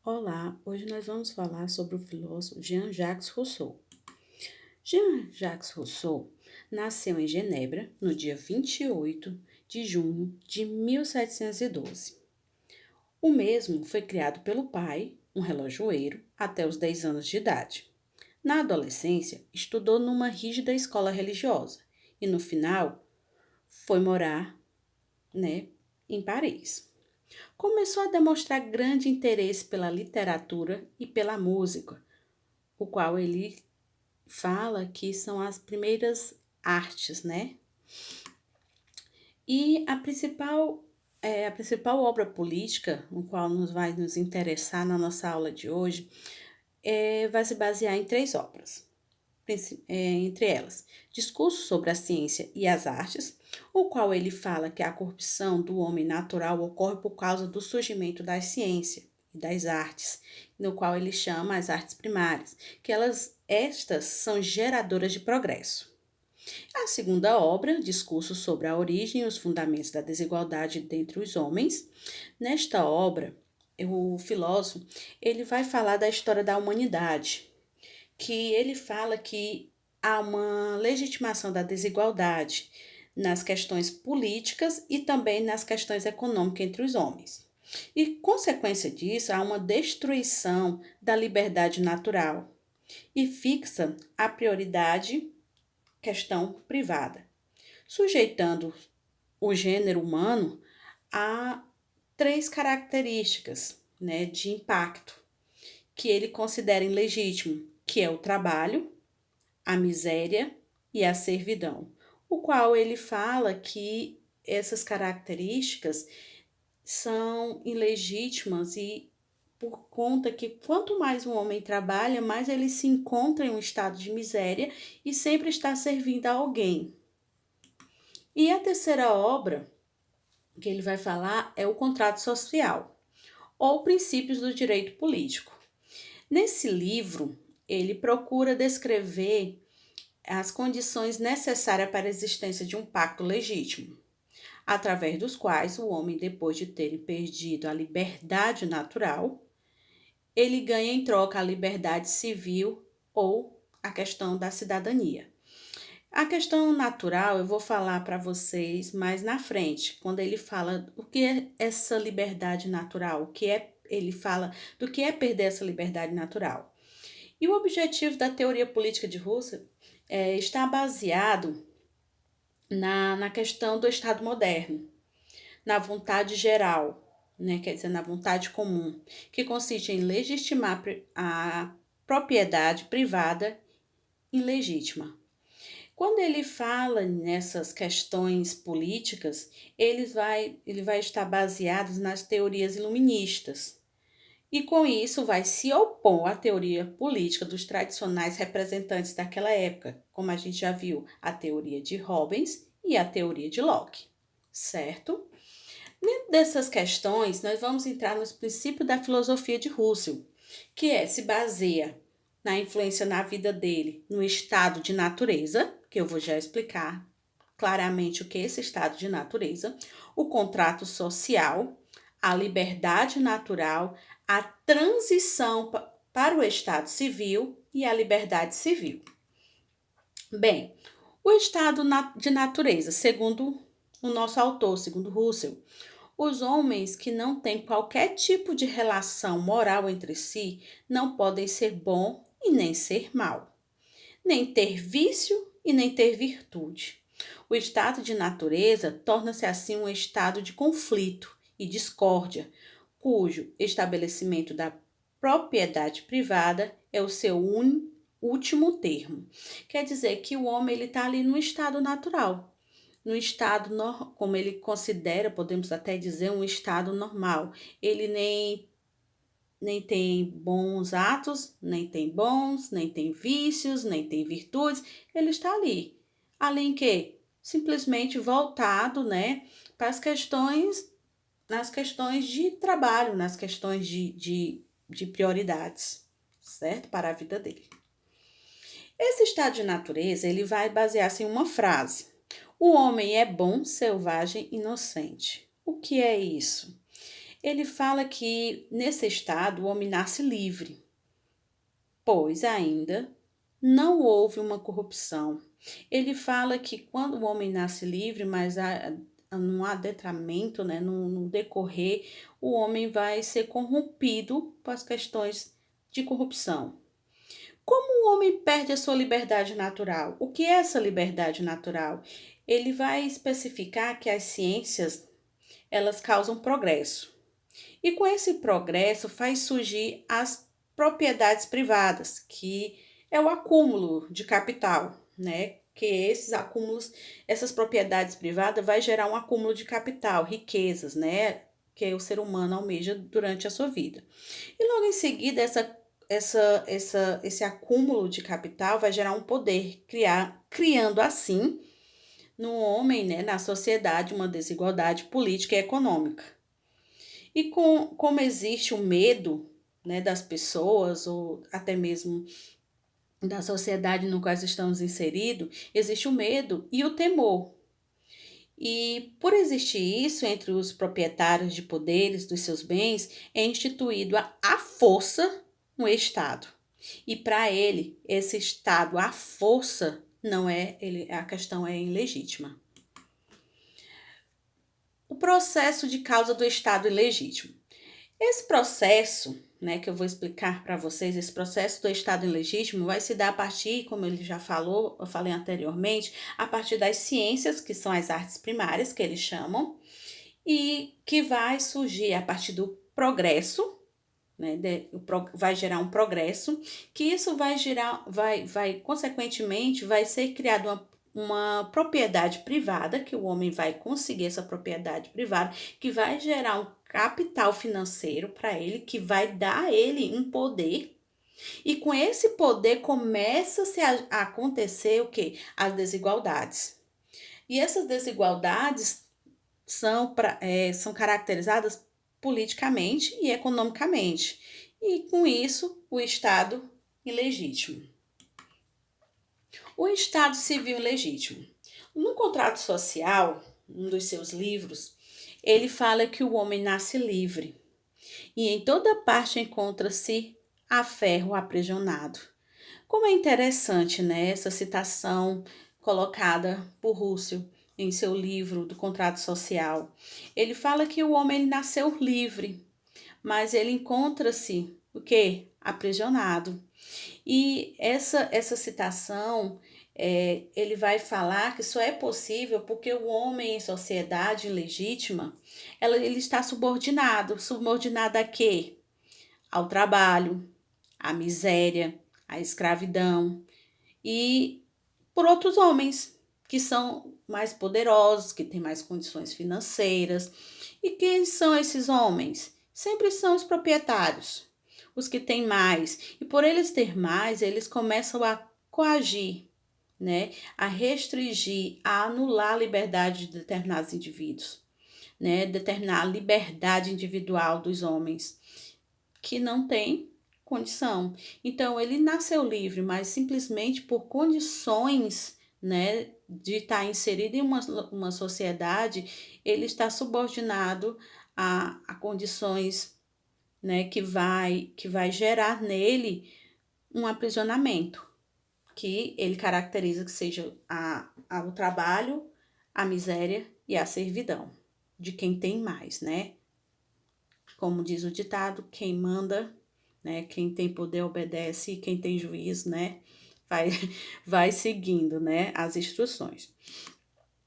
Olá, hoje nós vamos falar sobre o filósofo Jean-Jacques Rousseau. Jean-Jacques Rousseau nasceu em Genebra no dia 28 de junho de 1712. O mesmo foi criado pelo pai, um relojoeiro, até os 10 anos de idade. Na adolescência, estudou numa rígida escola religiosa e no final foi morar, em Paris. Começou a demonstrar grande interesse pela literatura e pela música, o qual ele fala que são as primeiras artes, né? E a principal obra política, no qual nos vai nos interessar na nossa aula de hoje, vai se basear em três obras. Entre elas, Discurso sobre a Ciência e as Artes, o qual ele fala que a corrupção do homem natural ocorre por causa do surgimento da ciência e das artes, no qual ele chama as artes primárias, que estas são geradoras de progresso. A segunda obra, Discurso sobre a Origem e os Fundamentos da Desigualdade dentre os Homens. Nesta obra, o filósofo ele vai falar da história da humanidade, que ele fala que há uma legitimação da desigualdade nas questões políticas e também nas questões econômicas entre os homens. E, consequência disso, há uma destruição da liberdade natural e fixa a prioridade questão privada, sujeitando o gênero humano a três características, de impacto que ele considera ilegítimo, que é o trabalho, a miséria e a servidão, o qual ele fala que essas características são ilegítimas e por conta que quanto mais um homem trabalha, mais ele se encontra em um estado de miséria e sempre está servindo a alguém. E a terceira obra que ele vai falar é o contrato social, ou princípios do direito político. Nesse livro, ele procura descrever as condições necessárias para a existência de um pacto legítimo, através dos quais o homem, depois de ter perdido a liberdade natural, ele ganha em troca a liberdade civil ou a questão da cidadania. A questão natural eu vou falar para vocês mais na frente, quando ele fala o que é essa liberdade natural, ele fala do que é perder essa liberdade natural. E o objetivo da teoria política de Russell está baseado na questão do Estado moderno, na vontade geral, quer dizer, na vontade comum, que consiste em legitimar a propriedade privada ilegítima. Quando ele fala nessas questões políticas, ele vai estar baseado nas teorias iluministas. E com isso vai se opor à teoria política dos tradicionais representantes daquela época, como a gente já viu, a teoria de Hobbes e a teoria de Locke, certo? Dentro dessas questões, nós vamos entrar nos princípios da filosofia de Russell, que se baseia na influência na vida dele no estado de natureza, que eu vou já explicar claramente o que é esse estado de natureza, o contrato social, a liberdade natural, a transição para o estado civil e a liberdade civil. Bem, o estado de natureza, segundo o nosso autor, segundo Russell, os homens que não têm qualquer tipo de relação moral entre si não podem ser bom e nem ser mal, nem ter vício e nem ter virtude. O estado de natureza torna-se assim um estado de conflito e discórdia, cujo estabelecimento da propriedade privada é o seu último termo. Quer dizer que o homem ele está ali no estado natural, no estado, como ele considera, podemos até dizer, um estado normal. Ele nem tem bons atos, nem tem bons, nem tem vícios, nem tem virtudes. Ele está ali. Ali em quê? Simplesmente voltado, para nas questões de trabalho, nas questões de prioridades, certo? Para a vida dele. Esse estado de natureza, ele vai basear-se em uma frase. O homem é bom, selvagem, inocente. O que é isso? Ele fala que nesse estado o homem nasce livre, pois ainda não houve uma corrupção. Ele fala que quando o homem nasce livre, mas não há detramento, né, no decorrer, o homem vai ser corrompido por as questões de corrupção. Como o homem perde a sua liberdade natural? O que é essa liberdade natural? Ele vai especificar que as ciências, elas causam progresso. E com esse progresso faz surgir as propriedades privadas, que é o acúmulo de capital, né? Que esses acúmulos, essas propriedades privadas vai gerar um acúmulo de capital, riquezas, né? Que o ser humano almeja durante a sua vida. E logo em seguida, esse acúmulo de capital vai gerar um poder, criando assim no homem, né, na sociedade, uma desigualdade política e econômica. E como existe o medo, né, das pessoas, ou até mesmo da sociedade no qual estamos inseridos, existe o medo e o temor. E por existir isso entre os proprietários de poderes dos seus bens, é instituído a força no Estado. E para ele, esse Estado, a força, não é, a questão é ilegítima. O processo de causa do Estado ilegítimo. Esse processo, né, que eu vou explicar para vocês, esse processo do Estado ilegítimo vai se dar a partir, como ele já falou, eu falei anteriormente, a partir das ciências, que são as artes primárias, que eles chamam, e que vai surgir a partir do progresso, né, vai gerar um progresso, que isso vai gerar, consequentemente, vai ser criada uma propriedade privada, que o homem vai conseguir essa propriedade privada, que vai gerar um capital financeiro para ele, que vai dar a ele um poder, e com esse poder começa-se a acontecer o quê? As desigualdades. E essas desigualdades são caracterizadas politicamente e economicamente. E com isso, o Estado ilegítimo. O Estado civil ilegítimo. No contrato social, um dos seus livros, ele fala que o homem nasce livre e em toda parte encontra-se a ferro aprisionado. Como é interessante, né, essa citação colocada por Russell em seu livro do Contrato Social. Ele fala que o homem ele nasceu livre, mas ele encontra-se o quê? Aprisionado. E essa citação, ele vai falar que só é possível porque o homem em sociedade legítima, ele está subordinado. Subordinado a quê? Ao trabalho, à miséria, à escravidão e por outros homens que são mais poderosos, que têm mais condições financeiras. E quem são esses homens? Sempre são os proprietários, os que têm mais. E por eles ter mais, eles começam a coagir, né? A restringir, a anular a liberdade de determinados indivíduos, né? Determinar a liberdade individual dos homens que não têm condição. Então, ele nasceu livre, mas simplesmente por condições, né, de estar inserido em uma sociedade, ele está subordinado a condições, né, que vai gerar nele um aprisionamento, que ele caracteriza que seja o trabalho, a miséria e a servidão de quem tem mais, né? Como diz o ditado, quem manda, né? Quem tem poder obedece e quem tem juízo, né? Vai, vai seguindo, né? As instruções.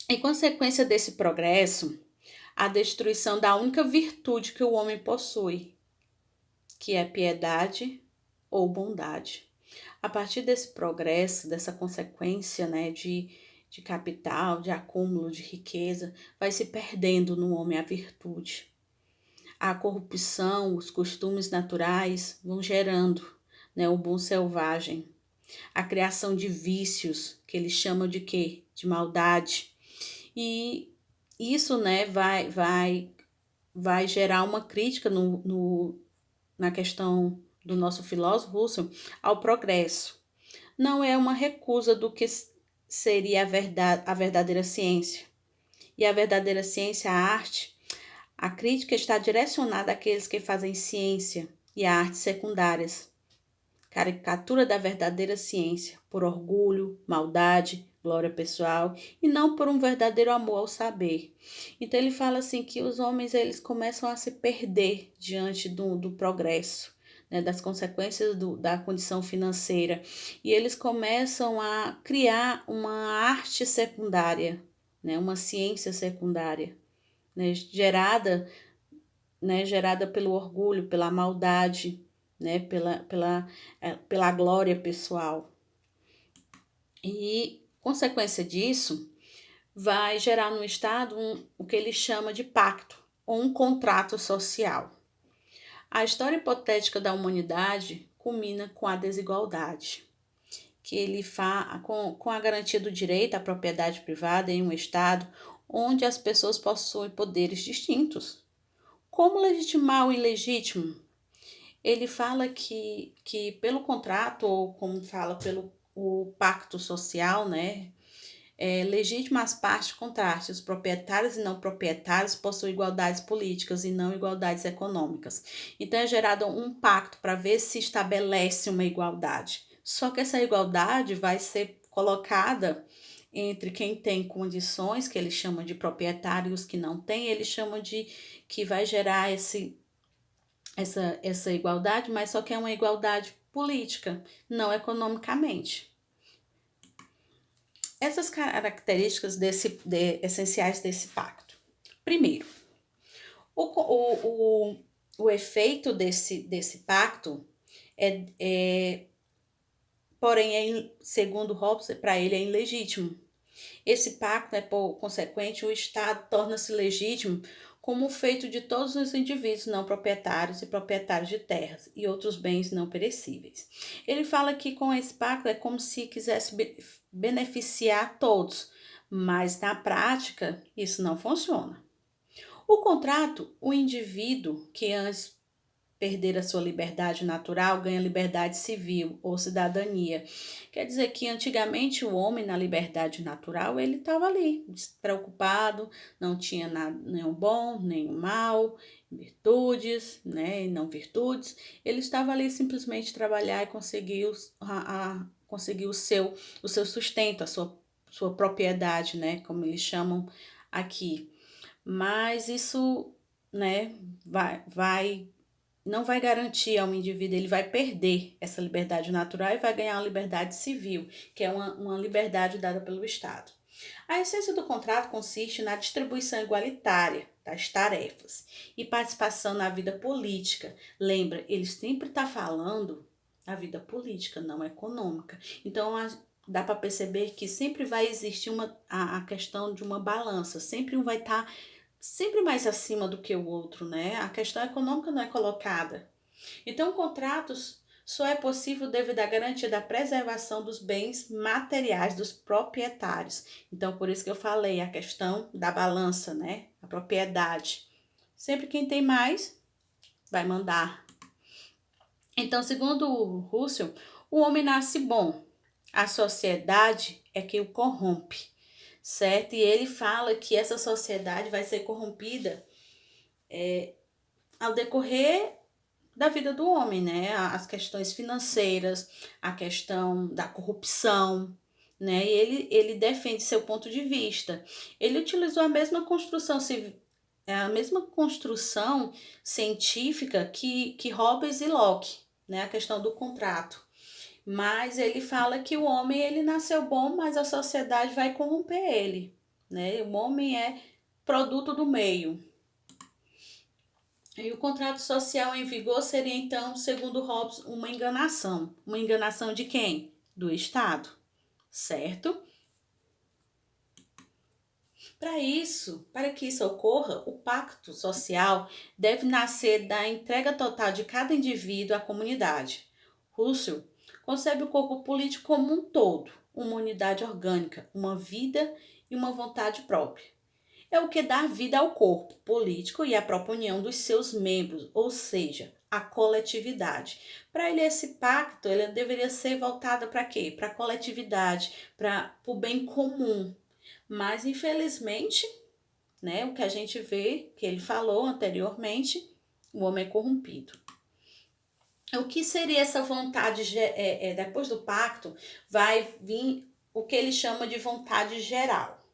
Em consequência desse progresso, a destruição da única virtude que o homem possui, que é piedade ou bondade. A partir desse progresso, dessa consequência, né, de capital, de acúmulo de riqueza, vai se perdendo no homem a virtude. A corrupção, os costumes naturais vão gerando, né, o bom selvagem. A criação de vícios, que eles chamam de quê? De maldade. E isso, né, vai gerar uma crítica na questão do nosso filósofo Russell ao progresso. Não é uma recusa do que seria a verdadeira ciência. E a verdadeira ciência, a arte, A crítica está direcionada àqueles que fazem ciência e artes secundárias, caricatura da verdadeira ciência, por orgulho, maldade, glória pessoal e não por um verdadeiro amor ao saber. Então ele fala assim que os homens eles começam a se perder diante do progresso, né, das consequências da condição financeira e eles começam a criar uma arte secundária, né, uma ciência secundária, gerada pelo orgulho, pela maldade, né, pela glória pessoal. E, consequência disso, vai gerar no Estado o que ele chama de pacto, ou um contrato social. A história hipotética da humanidade culmina com a desigualdade, que ele com a garantia do direito à propriedade privada em um Estado onde as pessoas possuem poderes distintos. Como legitimar o ilegítimo? Ele fala que pelo contrato, ou como fala, pelo o pacto social, né? É legítimo as partes contrastem, os proprietários e não proprietários possuem igualdades políticas e não igualdades econômicas. Então é gerado um pacto para ver se estabelece uma igualdade. Só que essa igualdade vai ser colocada entre quem tem condições, que eles chamam de proprietário, e os que não têm, eles chamam de que vai gerar essa igualdade, mas só que é uma igualdade política, não economicamente. Essas características essenciais desse pacto. Primeiro, o efeito desse pacto porém, segundo Hobbes, para ele é ilegítimo. Esse pacto, por consequente, o Estado torna-se legítimo como feito de todos os indivíduos não proprietários e proprietários de terras e outros bens não perecíveis. Ele fala que com esse pacto é como se quisesse beneficiar todos, mas na prática isso não funciona. O contrato, o indivíduo que antes perder a sua liberdade natural, ganha liberdade civil ou cidadania. Quer dizer que antigamente o homem na liberdade natural, ele estava ali, despreocupado, não tinha nada, nenhum bom, nenhum mal, virtudes, né, e não virtudes. Ele estava ali simplesmente trabalhar e conseguir, conseguir o seu sustento, sua propriedade, né, como eles chamam aqui. Mas isso, né, não vai garantir ao indivíduo, ele vai perder essa liberdade natural e vai ganhar uma liberdade civil, que é uma liberdade dada pelo Estado. A essência do contrato consiste na distribuição igualitária das tarefas e participação na vida política. Lembra, ele sempre está falando da vida política, não econômica. Então, dá para perceber que sempre vai existir a questão de uma balança, sempre um vai estar sempre mais acima do que o outro, né? A questão econômica não é colocada. Então, contratos só é possível devido à garantia da preservação dos bens materiais dos proprietários. Então, por isso que eu falei a questão da balança, né? A propriedade. Sempre quem tem mais vai mandar. Então, segundo o Russell, o homem nasce bom. A sociedade é que o corrompe, certo? E ele fala que essa sociedade vai ser corrompida ao decorrer da vida do homem, né? As questões financeiras, a questão da corrupção, né? E ele defende seu ponto de vista. Ele utilizou a mesma construção científica que Hobbes e Locke, né? A questão do contrato. Mas ele fala que o homem ele nasceu bom, mas a sociedade vai corromper ele, né? O homem é produto do meio. E o contrato social em vigor seria, então, segundo Hobbes, uma enganação. Uma enganação de quem? Do Estado, certo? Para que isso ocorra, o pacto social deve nascer da entrega total de cada indivíduo à comunidade. Russell concebe o corpo político como um todo, uma unidade orgânica, uma vida e uma vontade própria. É o que dá vida ao corpo político e à própria união dos seus membros, ou seja, a coletividade. Para ele, esse pacto ele deveria ser voltado para quê? Para a coletividade, para o bem comum. Mas, infelizmente, né? O que a gente vê, que ele falou anteriormente, o homem é corrompido. O que seria essa vontade, depois do pacto, vai vir o que ele chama de vontade geral.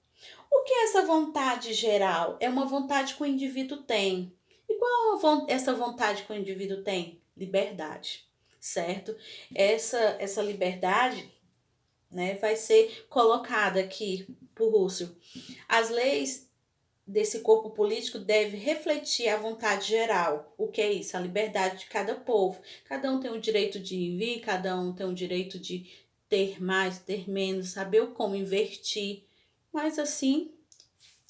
O que é essa vontade geral? É uma vontade que o indivíduo tem. E qual essa vontade que o indivíduo tem? Liberdade, certo? Essa liberdade, né, vai ser colocada aqui por Russell. As leis desse corpo político devem refletir a vontade geral. O que é isso? A liberdade de cada povo. Cada um tem o direito de vir, cada um tem o direito de ter mais, ter menos, saber como investir, mas assim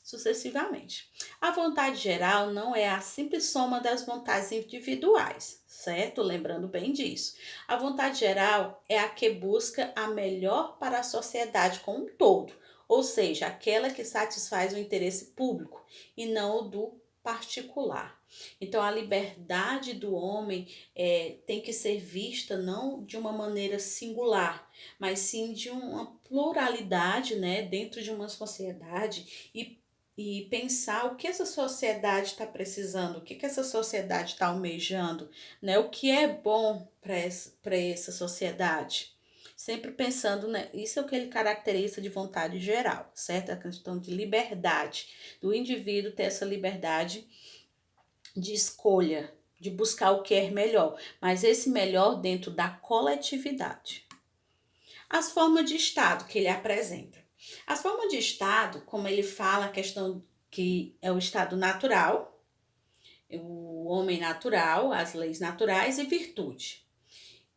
sucessivamente. A vontade geral não é a simples soma das vontades individuais, certo? Lembrando bem disso. A vontade geral é a que busca a melhor para a sociedade como um todo, ou seja, aquela que satisfaz o interesse público e não o do particular. Então, a liberdade do homem tem que ser vista não de uma maneira singular, mas sim de uma pluralidade, né, dentro de uma sociedade e pensar o que essa sociedade está precisando, o que essa sociedade está almejando, né? O que é bom para essa sociedade. Sempre pensando, né? Isso é o que ele caracteriza de vontade geral, certo? A questão de liberdade, do indivíduo ter essa liberdade de escolha, de buscar o que é melhor, mas esse melhor dentro da coletividade. As formas de Estado que ele apresenta. As formas de Estado, como ele fala, a questão que é o Estado natural, o homem natural, as leis naturais e virtude.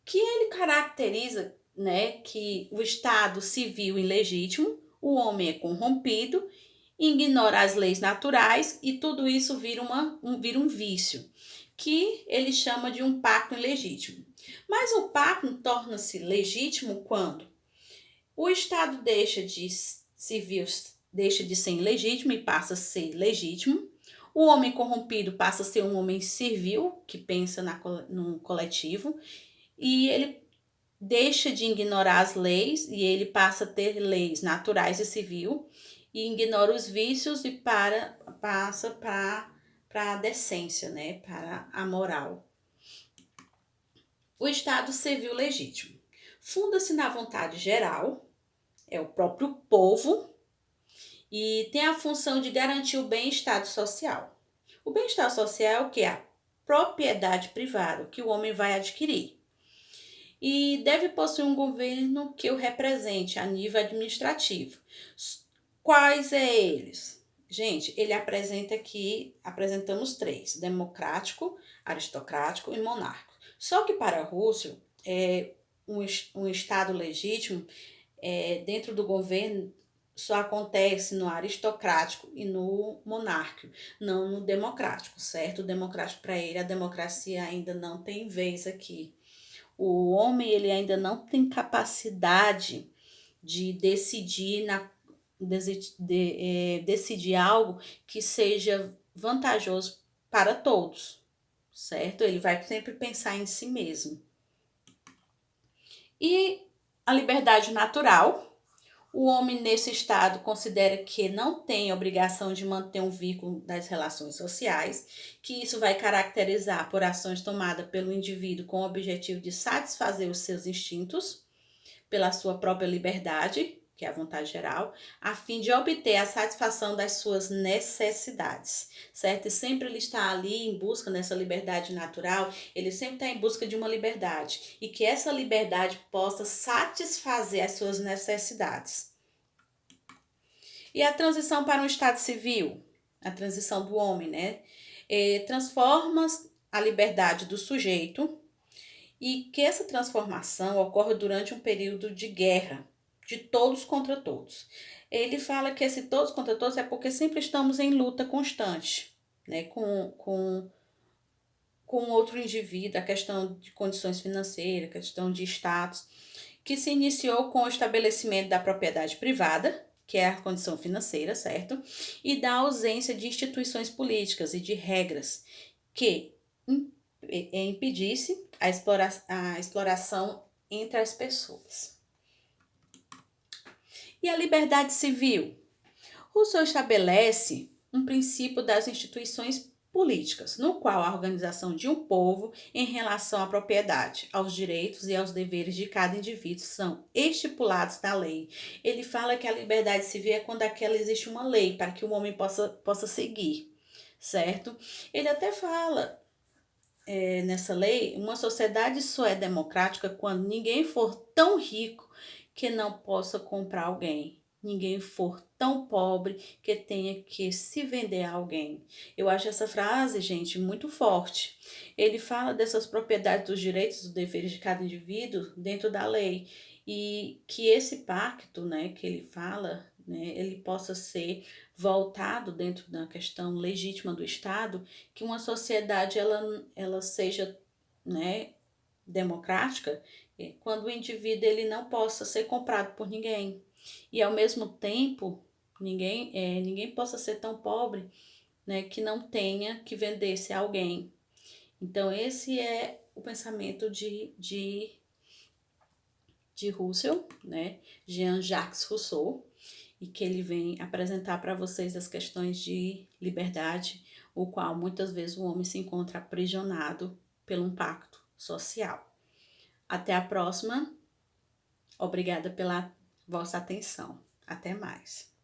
Que ele caracteriza, né, que o Estado civil ilegítimo, o homem é corrompido, ignora as leis naturais e tudo isso vira um vício, que ele chama de um pacto ilegítimo. Mas o pacto torna-se legítimo quando o Estado deixa de ser ilegítimo e passa a ser legítimo. O homem corrompido passa a ser um homem servil, que pensa no coletivo. E ele deixa de ignorar as leis e ele passa a ter leis naturais e civil. E ignora os vícios e passa para a decência, né? Para a moral. O Estado civil legítimo. Funda-se na vontade geral, é o próprio povo, e tem a função de garantir o bem-estar social. O bem-estar social é o que? É a propriedade privada, que o homem vai adquirir. E deve possuir um governo que o represente a nível administrativo. Quais é eles? Gente, ele apresenta aqui, apresentamos três: democrático, aristocrático e monárquico. Só que para Russell, um Estado legítimo dentro do governo só acontece no aristocrático e no monárquico, não no democrático, certo? O democrático, para ele, a democracia ainda não tem vez aqui. O homem, ele ainda não tem capacidade de decidir, decidir algo que seja vantajoso para todos, certo? Ele vai sempre pensar em si mesmo. E a liberdade natural. O homem, nesse estado, considera que não tem obrigação de manter um vínculo das relações sociais, que isso vai caracterizar por ações tomadas pelo indivíduo com o objetivo de satisfazer os seus instintos, pela sua própria liberdade, que é a vontade geral, a fim de obter a satisfação das suas necessidades, certo? E sempre ele está ali em busca dessa liberdade natural, ele sempre está em busca de uma liberdade, e que essa liberdade possa satisfazer as suas necessidades. E a transição para um estado civil, a transição do homem, né? Transforma a liberdade do sujeito e que essa transformação ocorre durante um período de guerra, de todos contra todos. Ele fala que esse todos contra todos é porque sempre estamos em luta constante, né, com outro indivíduo, a questão de condições financeiras, a questão de status, que se iniciou com o estabelecimento da propriedade privada, que é a condição financeira, certo? E da ausência de instituições políticas e de regras que impedisse a exploração entre as pessoas. E a liberdade civil? Rousseau estabelece um princípio das instituições políticas, no qual a organização de um povo em relação à propriedade, aos direitos e aos deveres de cada indivíduo são estipulados na lei. Ele fala que a liberdade civil é quando aquela existe uma lei para que o homem possa seguir, certo? Ele até fala nessa lei, uma sociedade só é democrática quando ninguém for tão rico que não possa comprar alguém. Ninguém for tão pobre que tenha que se vender a alguém. Eu acho essa frase, gente, muito forte. Ele fala dessas propriedades, dos direitos e dos deveres de cada indivíduo dentro da lei. E que esse pacto, né, que ele fala, né, ele possa ser voltado dentro da questão legítima do Estado, que uma sociedade ela seja, né, democrática, quando o indivíduo ele não possa ser comprado por ninguém e ao mesmo tempo ninguém possa ser tão pobre, né, que não tenha que vender-se a alguém. Então esse é o pensamento de Russell, né, Jean-Jacques Rousseau, e que ele vem apresentar para vocês as questões de liberdade, o qual muitas vezes o homem se encontra aprisionado por um pacto social. Até a próxima. Obrigada pela vossa atenção. Até mais.